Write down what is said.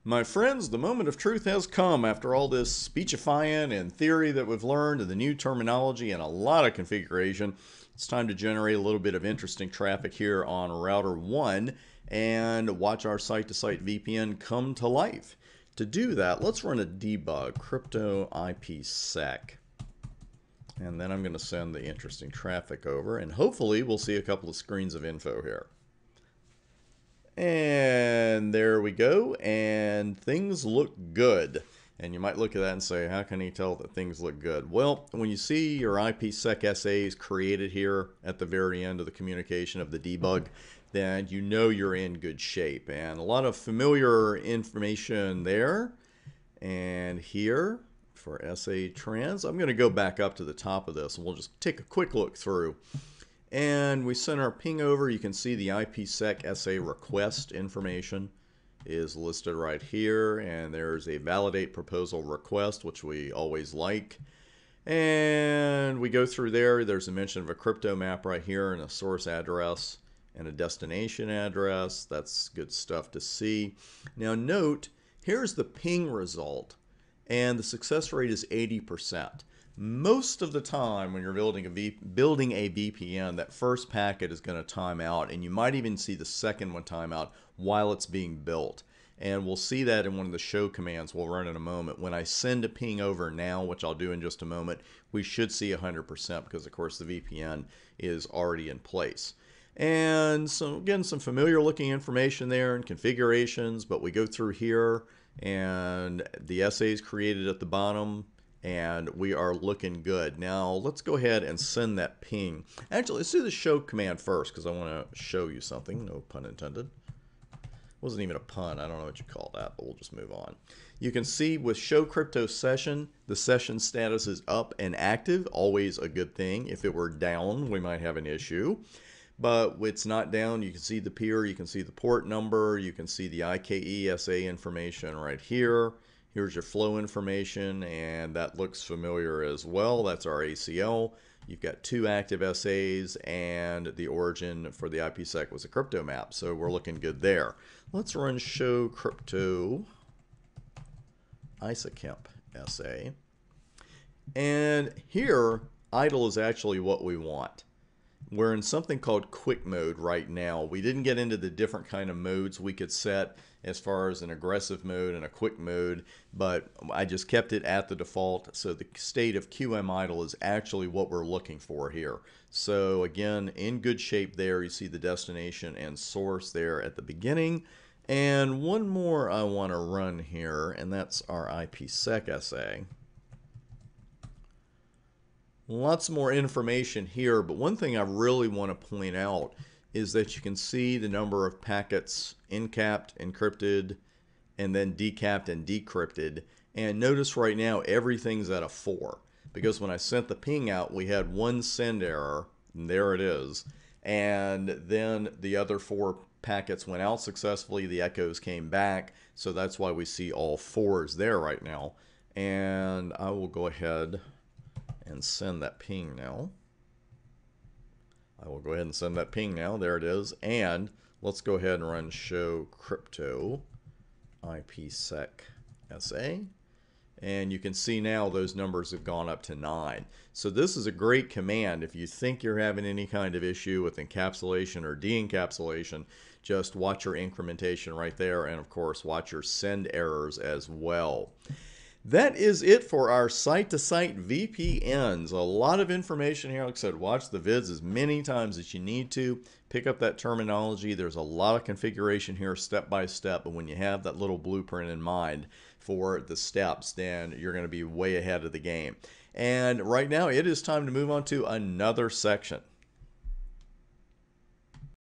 My friends, the moment of truth has come after all this speechifying and theory that we've learned and the new terminology and a lot of configuration. It's time to generate a little bit of interesting traffic here on router 1 and watch our site-to-site VPN come to life. To do that, let's run a debug, crypto IPsec. And then I'm going to send the interesting traffic over, and hopefully we'll see a couple of screens of info here. And there we go, and things look good. And you might look at that and say, how can he tell that things look good? Well, when you see your IPsec SAs created here at the very end of the communication of the debug, then you know you're in good shape. And a lot of familiar information there. And here for SA trans, I'm going to go back up to the top of this and we'll just take a quick look through. And we send our ping over. You can see the IPsec SA request information is listed right here. And there's a validate proposal request, which we always like. And we go through there. There's a mention of a crypto map right here and a source address and a destination address. That's good stuff to see. Now note, here's the ping result. And the success rate is 80%. Most of the time when you're building a VPN, that first packet is going to time out, and you might even see the second one time out while it's being built. And we'll see that in one of the show commands we'll run in a moment. When I send a ping over now, which I'll do in just a moment, we should see 100% because, of course, the VPN is already in place. And so, again, some familiar looking information there and configurations, but we go through here and the SA is created at the bottom. And we are looking good. Now let's go ahead and send that ping. Actually, let's do the show command first because I want to show you something. No pun intended. Wasn't even a pun. I don't know what you call that, but we'll just move on. You can see with show crypto session, the session status is up and active. Always a good thing. If it were down, we might have an issue. But it's not down. You can see the peer. You can see the port number. You can see the IKE SA information right here. Here's your flow information, and that looks familiar as well. That's our ACL. You've got 2 active SAs, and the origin for the IPsec was a crypto map, so we're looking good there. Let's run show crypto ISAKEMP SA. And here, idle is actually what we want. We're in something called quick mode right now. We didn't get into the different kind of modes we could set as far as an aggressive mode and a quick mode, but I just kept it at the default. So the state of QM idle is actually what we're looking for here. So again, in good shape there. You see the destination and source there at the beginning. And one more I want to run here, and that's our IPsec SA. Lots more information here, but one thing I really want to point out is that you can see the number of packets encapped, encrypted, and then decapped and decrypted. And notice right now everything's at a 4 because when I sent the ping out, we had 1 send error, and there it is. And then the other 4 packets went out successfully, the echoes came back, so that's why we see all 4s there right now. And I will go ahead and send that ping now. I will go ahead and send that ping now. There it is. And let's go ahead and run show crypto IPsec SA. And you can see now those numbers have gone up to 9. So this is a great command. If you think you're having any kind of issue with encapsulation or de-encapsulation, just watch your incrementation right there. And of course, watch your send errors as well. That is it for our site-to-site VPNs. A lot of information here. Like I said, watch the vids as many times as you need to. Pick up that terminology. There's a lot of configuration here step by step, but when you have that little blueprint in mind for the steps, then you're going to be way ahead of the game. And right now, it is time to move on to another section.